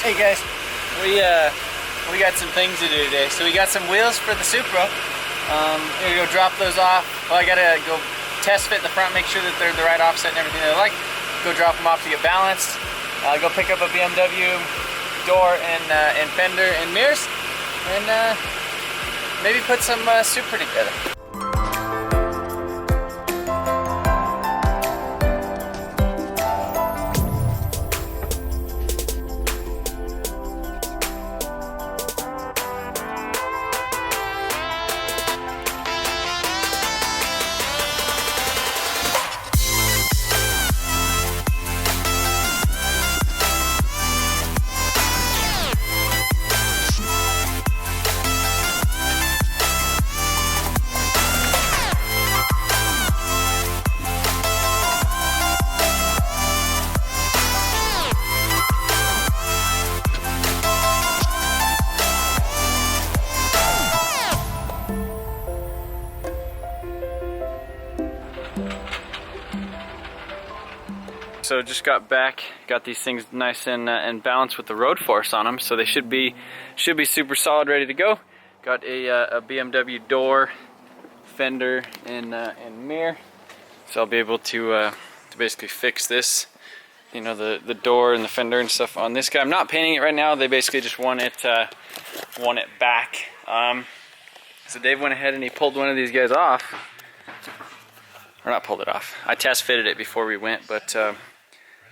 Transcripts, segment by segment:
Hey guys, we got some things to do today. So we got some wheels for the Supra. We're gonna go drop those off. Well, I gotta go test fit the front, make sure that they're the right offset and everything they like. Go drop them off to get balanced. Go pick up a BMW door and fender and mirrors, and maybe put some Supra together. So just got back, got these things nice and balanced with the road force on them, so they should be super solid, ready to go. Got a BMW door, fender, and mirror, so I'll be able to basically fix this, you know, the door and the fender and stuff on this guy. I'm not painting it right now. They basically just want it back. So Dave went ahead and he pulled one of these guys off, or not pulled it off. I test fitted it before we went, but.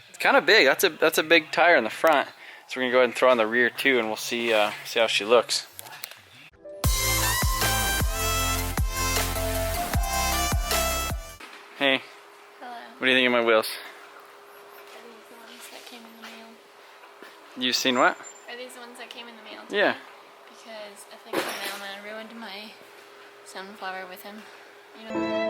It's kind of big. That's a big tire in the front. So we're gonna go ahead and throw on the rear too, and we'll see how she looks. Hey. Hello. What do you think of my wheels? Are these the ones that came in the mail? You've seen what? Are these the ones that came in the mail today? Yeah. Because I think the mailman ruined my sunflower with him. You know.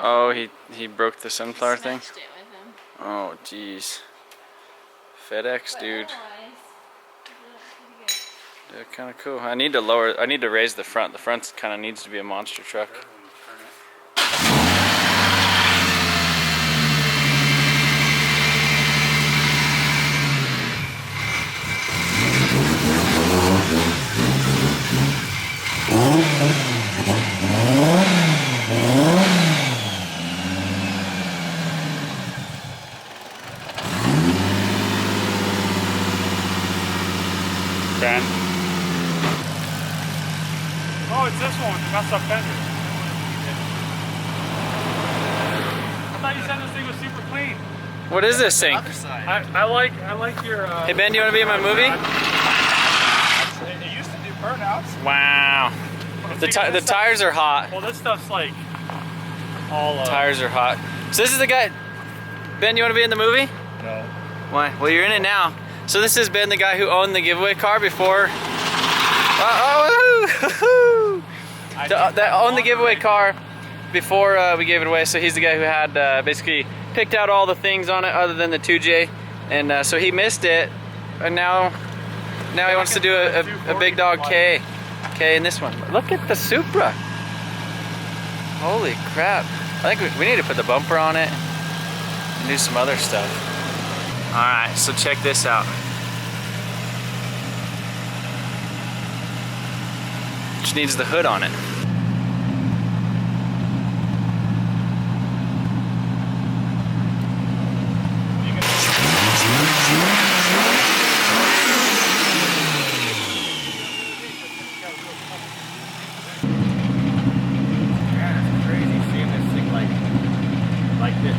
Oh, he broke the sunflower thing? It with him. Oh, jeez. FedEx, But dude. otherwise, They're kind of cool. I need to raise the front. The front kind of needs to be a monster truck. Ben. Oh, it's this one. Messed up fender. I thought you said this thing was super clean. What is this thing? I like your. Hey Ben, do you want to be in my movie? It used to do burnouts. Wow. The tires are hot. Well, this stuff's like all. Tires are hot. So this is the guy. Ben, you want to be in the movie? No. Why? Well, you're in it now. So this has been the guy who owned the giveaway car before. That owned the giveaway car before we gave it away. So he's the guy who had basically picked out all the things on it other than the 2J, and so he missed it, and now he wants to do a big dog K in this one. Look at the Supra. Holy crap! I think we need to put the bumper on it and do some other stuff. Alright, so check this out. Just needs the hood on it. Man, it's crazy seeing this thing like this.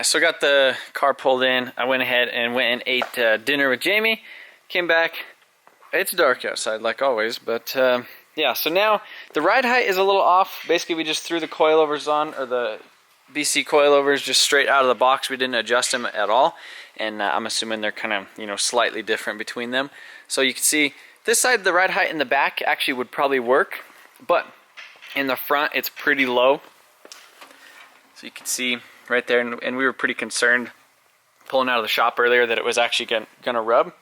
Alright, so I got the car pulled in. I went ahead and went and ate dinner with Jamie. Came back. It's dark outside like always, but yeah, so now the ride height is a little off. Basically, we just threw the coilovers on, or the BC coilovers just straight out of the box. We didn't adjust them at all, and I'm assuming they're kind of, you know, slightly different between them. So you can see this side, the ride height in the back actually would probably work, but in the front it's pretty low. So you can see right there, and we were pretty concerned pulling out of the shop earlier that it was actually gonna rub.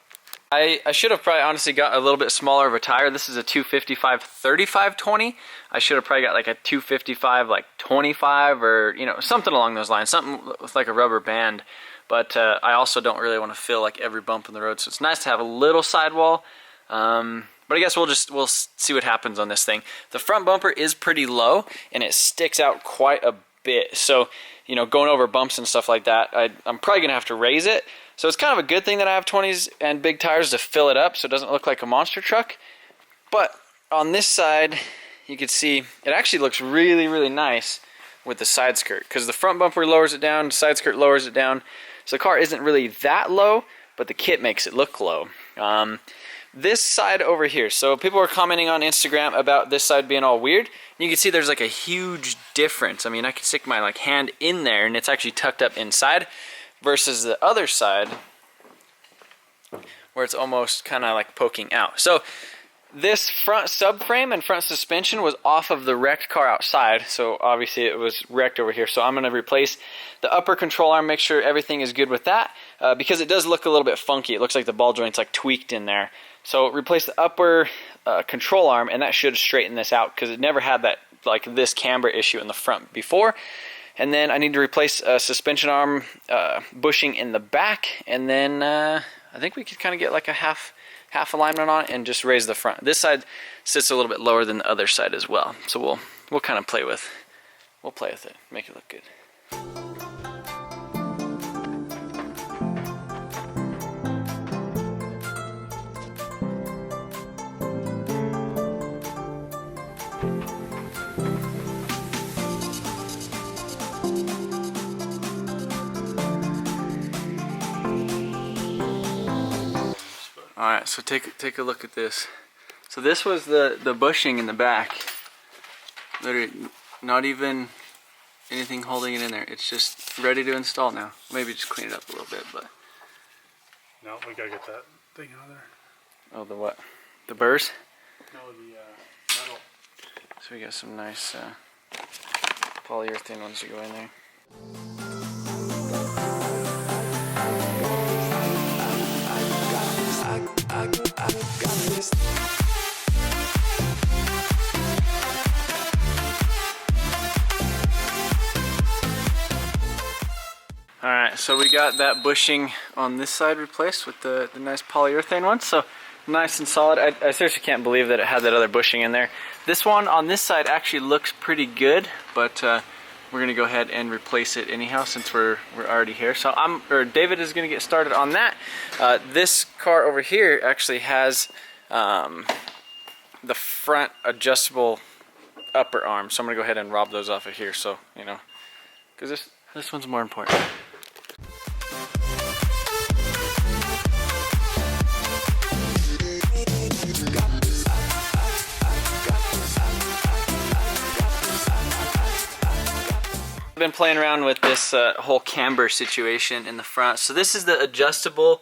I should have probably honestly got a little bit smaller of a tire. This is a 255 35/20. I should have probably got like a 255 like 25, or you know, something along those lines, something with like a rubber band. But I also don't really want to feel like every bump in the road, so it's nice to have a little sidewall. But I guess we'll see what happens on this thing. The front bumper is pretty low and it sticks out quite a bit. So, you know, going over bumps and stuff like that, I'm probably gonna have to raise it. So it's kind of a good thing that I have 20s and big tires to fill it up so it doesn't look like a monster truck. But on this side, you can see it actually looks really, really nice with the side skirt, because the front bumper lowers it down, the side skirt lowers it down. So the car isn't really that low, but the kit makes it look low. This side over here, so people were commenting on Instagram about this side being all weird. You can see there's like a huge difference. I mean, I can stick my like hand in there and it's actually tucked up inside, versus the other side where it's almost kind of like poking out. So this front subframe and front suspension was off of the wrecked car outside, so obviously it was wrecked over here. So I'm going to replace the upper control arm, make sure everything is good with that, because it does look a little bit funky. It looks like the ball joint's like tweaked in there. So replace the upper control arm, and that should straighten this out, because it never had that like this camber issue in the front before. And then I need to replace a suspension arm bushing in the back, and then I think we could kind of get like a half alignment on it and just raise the front. This side sits a little bit lower than the other side as well, so we'll kind of play with it, make it look good. Alright, so take a look at this. So this was the bushing in the back. Literally not even anything holding it in there. It's just ready to install now. Maybe just clean it up a little bit, but... No, we gotta get that thing out of there. Oh, the what? The burrs? No, the metal. So we got some nice polyurethane ones to go in there. Alright, so we got that bushing on this side replaced with the nice polyurethane one. So nice and solid. I seriously can't believe that it had that other bushing in there. This one on this side actually looks pretty good, but we're gonna go ahead and replace it anyhow since we're already here. So David is gonna get started on that. This car over here actually has the front adjustable upper arm, so I'm gonna go ahead and rob those off of here, so you know, because this one's more important. I've been playing around with this whole camber situation in the front. So this is the adjustable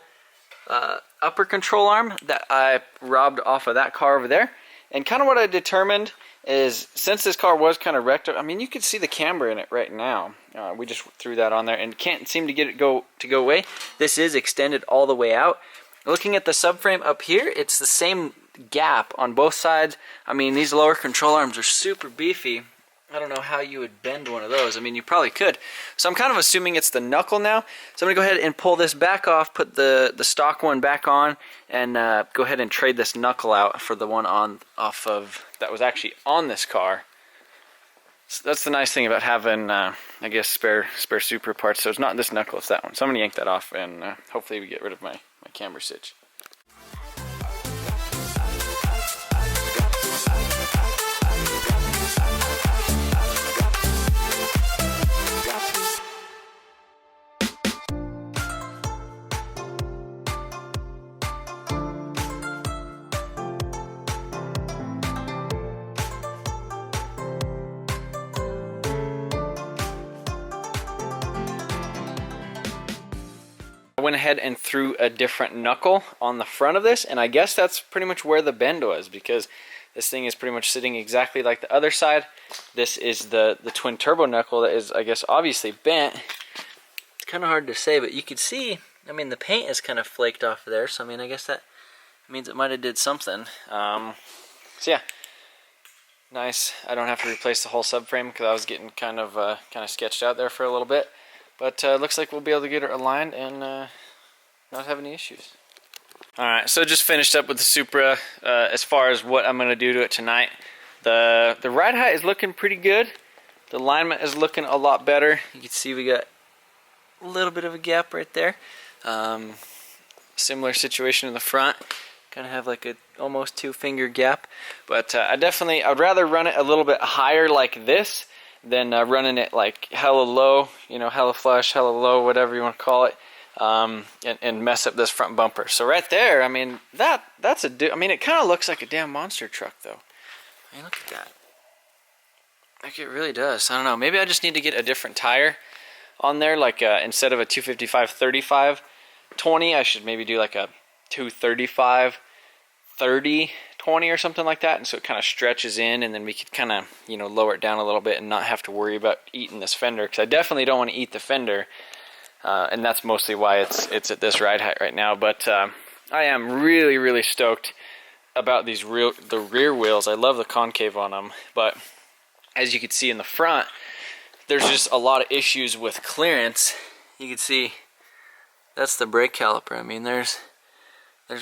upper control arm that I robbed off of that car over there. And kind of what I determined is, since this car was kind of wrecked, I mean, you could see the camber in it right now. We just threw that on there and can't seem to get it go away. This is extended all the way out. Looking at the subframe up here, it's the same gap on both sides. I mean, these lower control arms are super beefy. I don't know how you would bend one of those. I mean, you probably could. So I'm kind of assuming it's the knuckle now. So I'm going to go ahead and pull this back off, put the stock one back on, and go ahead and trade this knuckle out for the one off of that was actually on this car. So that's the nice thing about having, I guess, spare Supra parts. So it's not this knuckle, it's that one. So I'm going to yank that off, and hopefully we get rid of my camber stitch. went ahead and threw a different knuckle on the front of this, and I guess that's pretty much where the bend was, because this thing is pretty much sitting exactly like the other side. This is the twin turbo knuckle that is, I guess, obviously bent. It's kind of hard to say, but you could see, I mean, the paint is kind of flaked off of there, so I mean, I guess that means it might have did something. So yeah, nice. I don't have to replace the whole subframe because I was getting kind of sketched out there for a little bit. But looks like we'll be able to get it aligned and not have any issues. Alright, so just finished up with the Supra as far as what I'm going to do to it tonight. The ride height is looking pretty good. The alignment is looking a lot better. You can see we got a little bit of a gap right there. Similar situation in the front. Kind of have like a almost 2-finger gap. But I'd rather run it a little bit higher like this than running it like hella low, you know, hella flush, hella low, whatever you want to call it, and mess up this front bumper. So right there, I mean, that's I mean, it kind of looks like a damn monster truck, though. I mean, look at that. Like, it really does. I don't know. Maybe I just need to get a different tire on there. Like, instead of a 255/35 20, I should maybe do like a 235/30 20 or something like that, and so it kind of stretches in, and then we could kind of, you know, lower it down a little bit and not have to worry about eating this fender, because I definitely don't want to eat the fender, and that's mostly why it's at this ride height right now. But I am really stoked about the rear wheels. I love the concave on them, but as you can see in the front, there's just a lot of issues with clearance. You can see that's the brake caliper. I mean, there's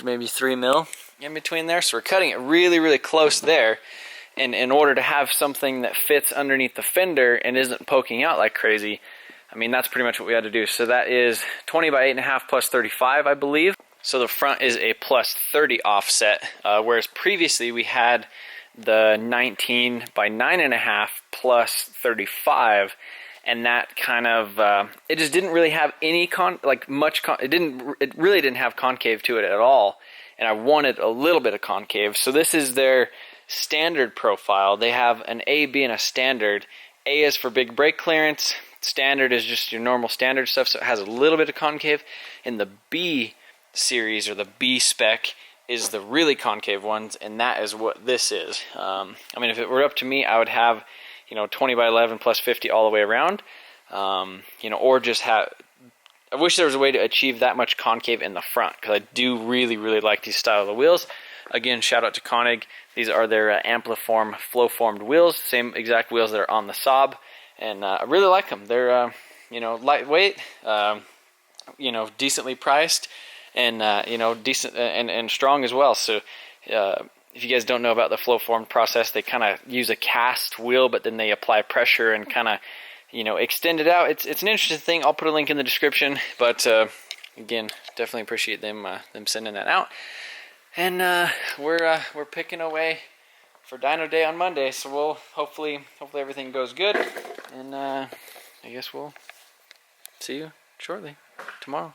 maybe 3 mil in between there, so we're cutting it really close there, and in order to have something that fits underneath the fender and isn't poking out like crazy, I mean, that's pretty much what we had to do. So that is 20 by 8.5 plus 35, I believe. So the front is a plus 30 offset, whereas previously we had the 19 by 9.5 plus 35, and that kind of it just didn't really have any it really didn't have concave to it at all, and I wanted a little bit of concave. So this is their standard profile. They have an A, B, and a standard. A is for big brake clearance. Standard is just your normal standard stuff, so it has a little bit of concave. In the B series, or the B spec, is the really concave ones, and that is what this is. I mean, if it were up to me, I would have, you know, 20 by 11 plus 50 all the way around, you know, or just have, I wish there was a way to achieve that much concave in the front, because I do really like these style of wheels. Again, shout out to Konig. These are their Ampliform flow-formed wheels, same exact wheels that are on the Saab, and I really like them. They're, you know, lightweight, you know, decently priced, and, you know, decent and strong as well. So, if you guys don't know about the flow-formed process, they kind of use a cast wheel, but then they apply pressure and kind of, you know, extend it out. It's an interesting thing. I'll put a link in the description, but again, definitely appreciate them sending that out. And we're picking away for Dyno Day on Monday, so we'll hopefully everything goes good, and I guess we'll see you shortly tomorrow.